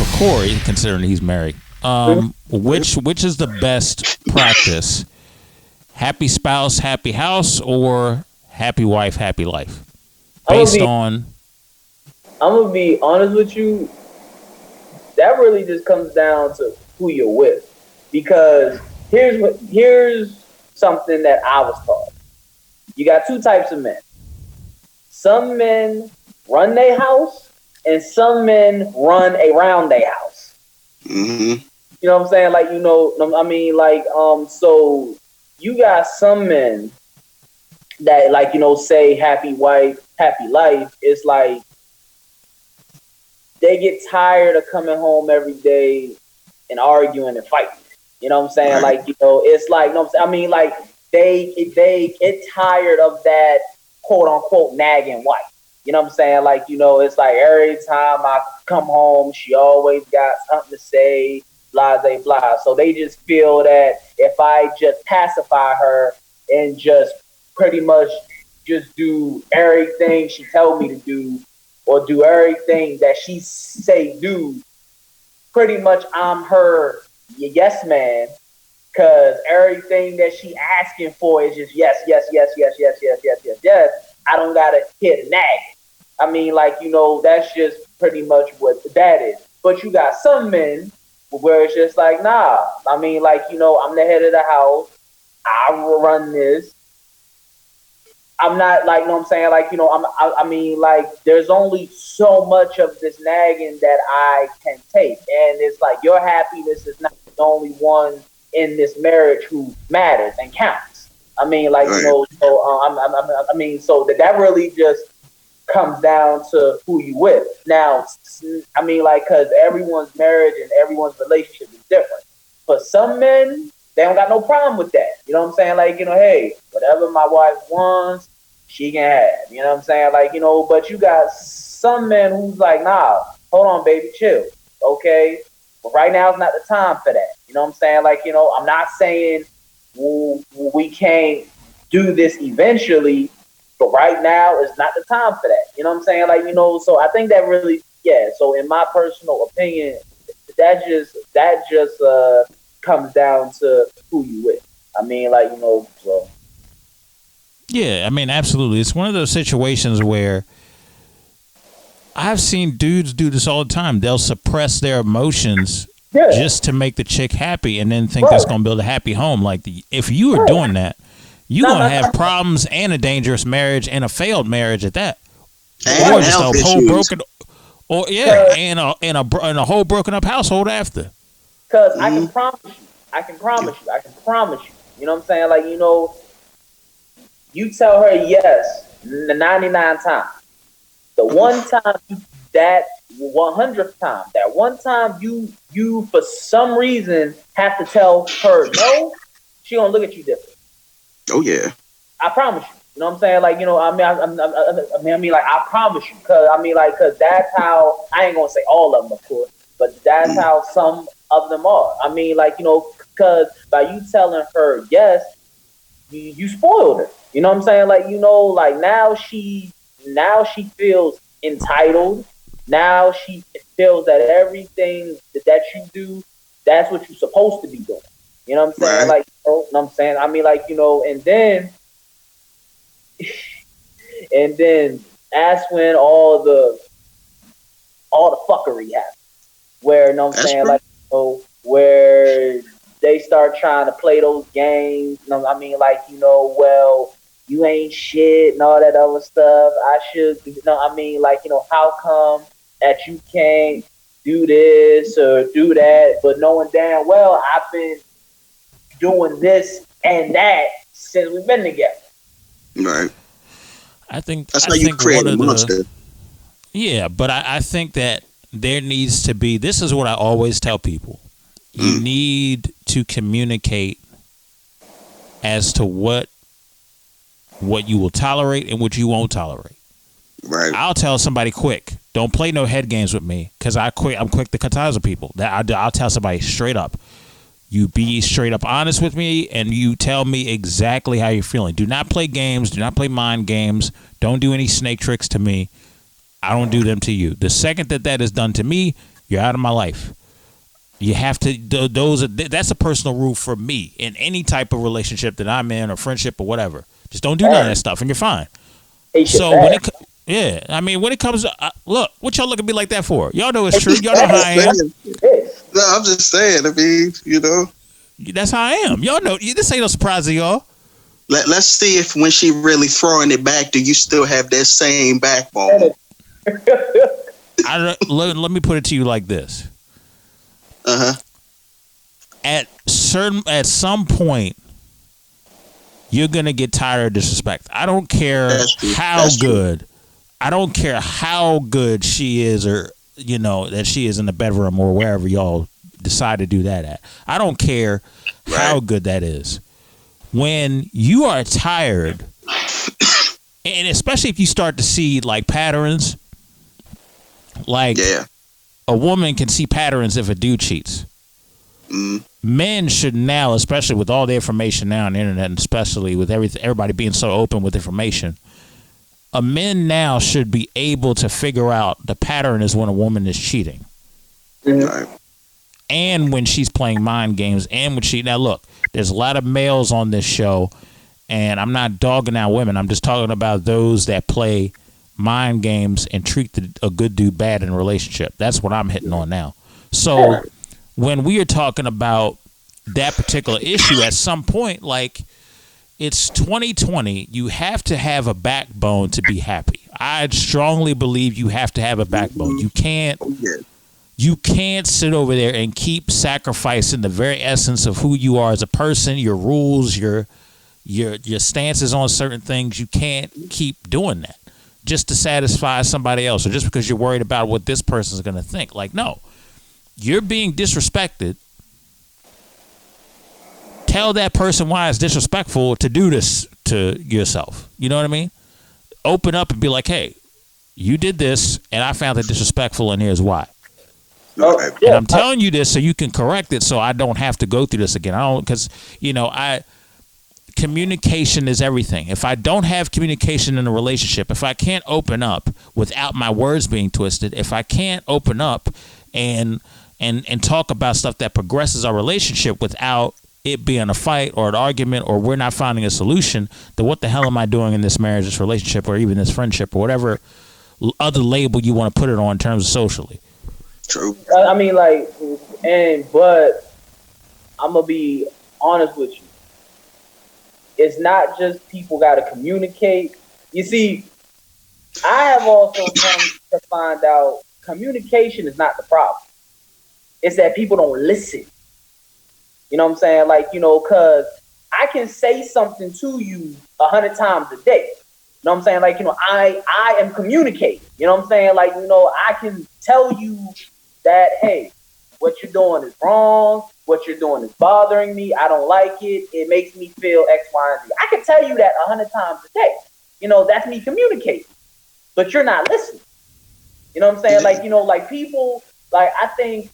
for Kory, considering he's married, which is the best practice? Happy spouse, happy house, or happy wife, happy life? Based on... I'm going to be honest with you. That really just comes down to who you're with. Because here's something that I was taught. You got two types of men. Some men run their house, and some men run around their house. Mm-hmm. You know what I'm saying? Like, so you got some men that, like, say happy wife, happy life. It's like they get tired of coming home every day and arguing and fighting. You know what I'm saying? Right. Like, it's like, like they get tired of that quote unquote nagging wife. You know what I'm saying? Like, it's like every time I come home, she always got something to say, blah, blah, blah. So they just feel that if I just pacify her and just pretty much just do everything she tell me to do, or do everything that she say do, pretty much I'm her yes man, because everything that she asking for is just yes. I don't gotta hit a nag. I mean, like, that's just pretty much what that is. But you got some men where it's just like, nah. I mean, like, I'm the head of the house. I will run this. I'm not like, what I'm saying? Like, I mean, like, there's only so much of this nagging that I can take. And it's like, your happiness is not the only one in this marriage who matters and counts. I mean, like, right. So that really just comes down to who you with. Now, I mean, like, because everyone's marriage and everyone's relationship is different. For some men, they don't got no problem with that. You know what I'm saying? Like, hey, whatever my wife wants, she can have. You know what I'm saying? Like, but you got some men who's like, nah, hold on, baby, chill. Okay? But right now is not the time for that. You know what I'm saying? Like, I'm not saying we can't do this eventually, but right now is not the time for that. You know what I'm saying? Like, so I think that really, yeah. So in my personal opinion, that just comes down to who you with. I mean, like, so. Yeah, I mean, absolutely. It's one of those situations where I've seen dudes do this all the time. They'll suppress their emotions just to make the chick happy and then think that's going to build a happy home. Like, if you are doing that, you're going to have problems and a dangerous marriage and a failed marriage at that. And or just a whole broken, or and a whole broken up household after. Because I can promise you. You know what I'm saying? Like, you tell her yes 99 times. The one time, that 100th time, that one time you for some reason have to tell her no, she gonna look at you different. Oh yeah, I promise you. You know what I'm saying? Like, I mean, like, I promise you, because that's how, I ain't gonna say all of them, of course, but that's how some of them are. I mean, like, because by you telling her yes, you spoiled her. You know what I'm saying? Like, like now she feels entitled. Now she feels that everything that you do, that's what you're supposed to be doing. You know what I'm saying? Right. Like, you know what I'm saying? I mean, like, and then that's when all the fuckery happens. Where, you know what I'm saying? Like, where they start trying to play those games. You know, I mean, like, well, you ain't shit and all that other stuff. I should, I mean, like, how come that you can't do this or do that, but knowing damn well I've been doing this and that since we've been together. Right. I think that's how you create a monster. Yeah, but I think that there needs to be, this is what I always tell people. You need to communicate as to what you will tolerate and what you won't tolerate. Right. I'll tell somebody quick, don't play no head games with me, because I'm quick to cut with people. I'll tell somebody straight up. You be straight up honest with me, and you tell me exactly how you're feeling. Do not play games. Do not play mind games. Don't do any snake tricks to me. I don't do them to you. The second that is done to me, You're out of my life. You have to. That's a personal rule for me in any type of relationship that I'm in, or friendship, or whatever. Just don't do none of that stuff, and you're fine. So when it comes to look, what y'all looking at me like that for? Y'all know it's true. Y'all know how I am. No, I'm just saying. I mean, that's how I am. Y'all know this ain't no surprise to y'all. Let's see if when she really throwing it back, do you still have that same backbone? Let me put it to you like this. At some point, you're gonna get tired of disrespect. I don't care how good. I don't care how good she is, or that she is in the bedroom or wherever y'all decide to do that at. I don't care how good that is. When you are tired, and especially if you start to see like patterns, like a woman can see patterns if a dude cheats. Men should now, especially with all the information now on the internet, and especially with everybody being so open with information, a man now should be able to figure out the pattern is when a woman is cheating. And when she's playing mind games, and when now look, there's a lot of males on this show, and I'm not dogging out women. I'm just talking about those that play mind games and treat a good dude bad in a relationship. That's what I'm hitting on now. So when we are talking about that particular issue, at some point, like, it's 2020, you have to have a backbone to be happy. I strongly believe you have to have a backbone. You can't sit over there and keep sacrificing the very essence of who you are as a person, your rules, your stances on certain things. You can't keep doing that just to satisfy somebody else, or just because you're worried about what this person's going to think. Like, no, you're being disrespected. Tell that person why it's disrespectful to do this to yourself. You know what I mean? Open up and be like, hey, you did this, and I found it disrespectful, and here's why. And I'm telling you this so you can correct it, so I don't have to go through this again. Communication is everything. If I don't have communication in a relationship, if I can't open up without my words being twisted, if I can't open up and talk about stuff that progresses our relationship without it being a fight or an argument, or we're not finding a solution, then what the hell am I doing in this marriage, this relationship, or even this friendship, or whatever other label you want to put it on in terms of socially? True. I mean, but I'm gonna be honest with you. It's not just people got to communicate. You see, I have also come to find out communication is not the problem. It's that people don't listen. You know what I'm saying? Because I can say something to you 100 times a day. You know what I'm saying? I am communicating. You know what I'm saying? I can tell you that, hey, what you're doing is wrong. What you're doing is bothering me. I don't like it. It makes me feel X, Y, and Z. I can tell you that 100 times a day. That's me communicating. But you're not listening. You know what I'm saying? People, I think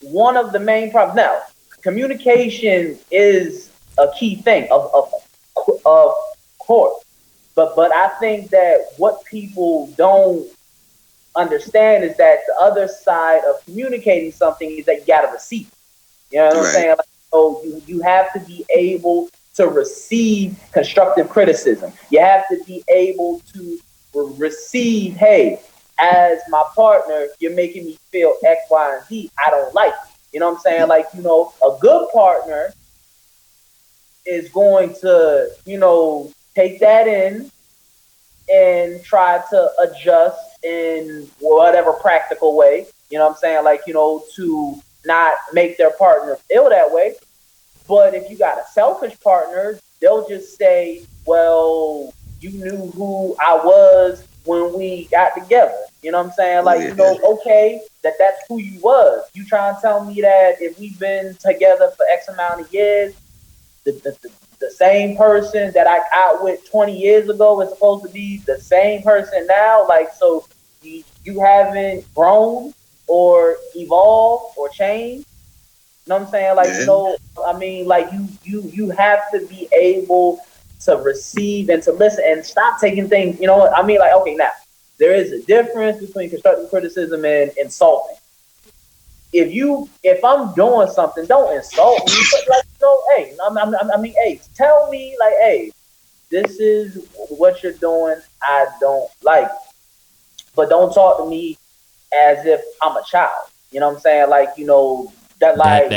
one of the main problems now, communication is a key thing, of course. But I think that what people don't understand is that the other side of communicating something is that you got to receive. You know what I'm saying? So you have to be able to receive constructive criticism. You have to be able to receive, hey, as my partner, you're making me feel X, Y, and Z. I don't like it. You know what I'm saying? A good partner is going to, take that in and try to adjust in whatever practical way, you know what I'm saying? To not make their partner feel that way. But if you got a selfish partner, they'll just say, well, you knew who I was when we got together. You know what I'm saying? Okay, that's who you was. You trying to tell me that if we've been together for X amount of years, the same person that I got with 20 years ago is supposed to be the same person now? So you haven't grown or evolved or changed? You know what I'm saying? You have to be able to receive and to listen and stop taking things, okay, now there is a difference between constructive criticism and insulting. if I'm doing something, don't insult me. But like, hey, I mean, hey, tell me like, hey, this is what you're doing. I don't like it. But don't talk to me as if I'm a child. You know what I'm saying? Like, that like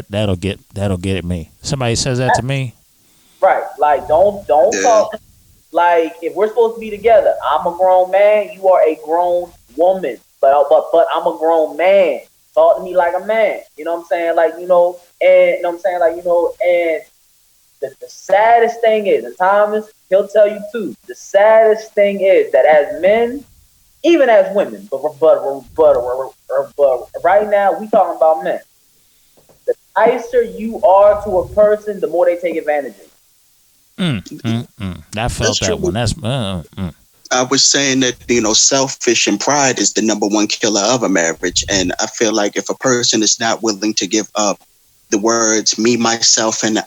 that'll get at me. Somebody says that to me. Right. Like, don't talk. Like, if we're supposed to be together, I'm a grown man. You are a grown woman. But I'm a grown man. Talk to me like a man. You know what I'm saying? Like, and you know what I'm saying? Like, and the saddest thing is, and Thomas, he'll tell you too, the saddest thing is that as men, even as women, but right now we talking about men. The nicer you are to a person, the more they take advantage of you. I felt that one. That's I was saying that, selfish and pride is the number one killer of a marriage. And I feel like if a person is not willing to give up the words me, myself, and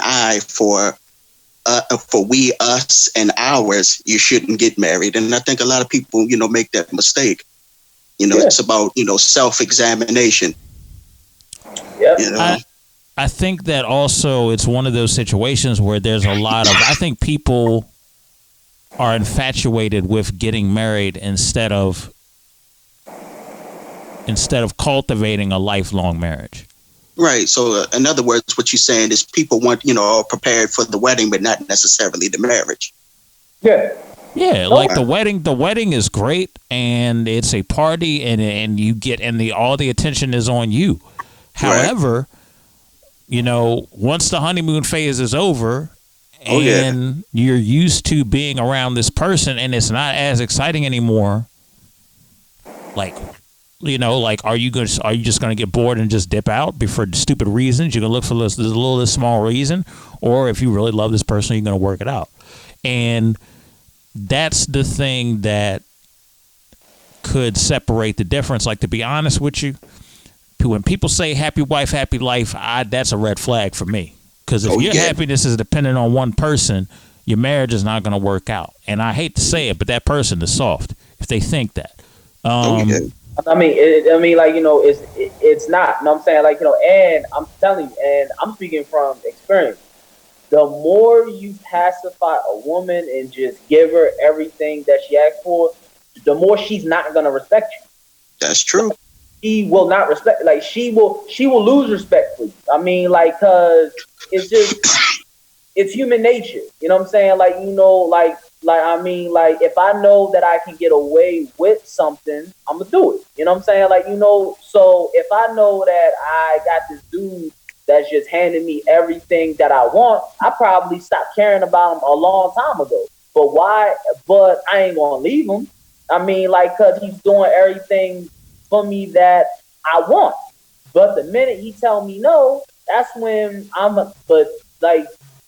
I for we, us, and ours, you shouldn't get married. And I think a lot of people, make that mistake. It's about, self-examination. Yeah. I think that also it's one of those situations where there's a lot of, I think people are infatuated with getting married instead of cultivating a lifelong marriage. Right. So in other words, what you're saying is people want, are prepared for the wedding, but not necessarily the marriage. Yeah. Yeah, like the wedding is great, and it's a party, and you get, all the attention is on you. However, once the honeymoon phase is over, and you're used to being around this person, and it's not as exciting anymore. Like, are you just gonna get bored and just dip out for stupid reasons? You're gonna look for this small reason, or if you really love this person, you're gonna work it out, and that's the thing that could separate the difference. Like, to be honest with you, when people say happy wife, happy life, that's a red flag for me. Because if your happiness is dependent on one person, your marriage is not going to work out. And I hate to say it, but that person is soft if they think that. I mean, like, it's not. You know what I'm saying? Like, and I'm telling you, and I'm speaking from experience. The more you pacify a woman and just give her everything that she asks for, the more she's not going to respect you. That's true. She will not respect. Like, she will lose respect for you. I mean, like, cause it's human nature. You know what I'm saying? Like, I mean, like, if I know that I can get away with something, I'm gonna do it. You know what I'm saying? Like, so if I know that I got this dude that's just handing me everything that I want, I probably stopped caring about him a long time ago. But why? But I ain't gonna leave him. I mean, like, cause he's doing everything for me that I want. But the minute he tell me no, that's when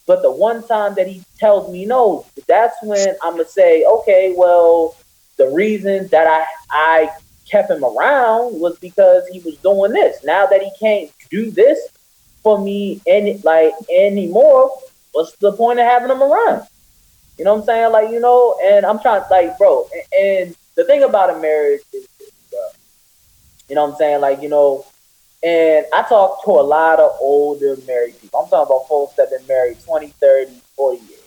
but the one time that he tells me no, that's when I'm gonna say, okay, well, the reason that I kept him around was because he was doing this. Now that he can't do this for me anymore, what's the point of having him around? You know what I'm saying? Like, and I'm trying, like, bro, and the thing about a marriage is this, bro. You know what I'm saying? Like, and I talk to a lot of older married people. I'm talking about folks that have been married 20, 30, 40 years.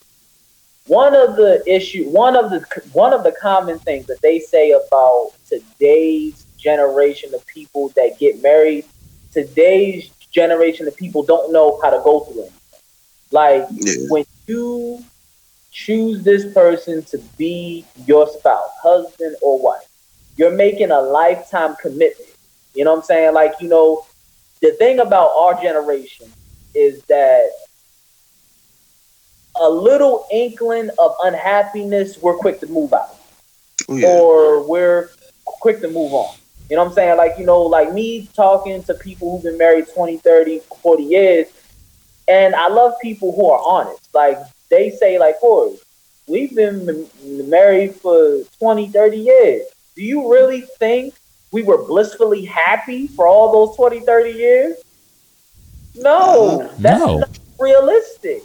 One of the common things that they say about today's generation of people that get married, today's generation of people don't know how to go through anything. Like, when you choose this person to be your spouse, husband or wife, you're making a lifetime commitment. You know what I'm saying? Like, the thing about our generation is that a little inkling of unhappiness, we're quick to move out. Or we're quick to move on. You know what I'm saying? Like, like me talking to people who've been married 20, 30, 40 years, and I love people who are honest. Like, they say, like, Kory, we've been married for 20, 30 years. Do you really think we were blissfully happy for all those 20, 30 years? No, that's not realistic.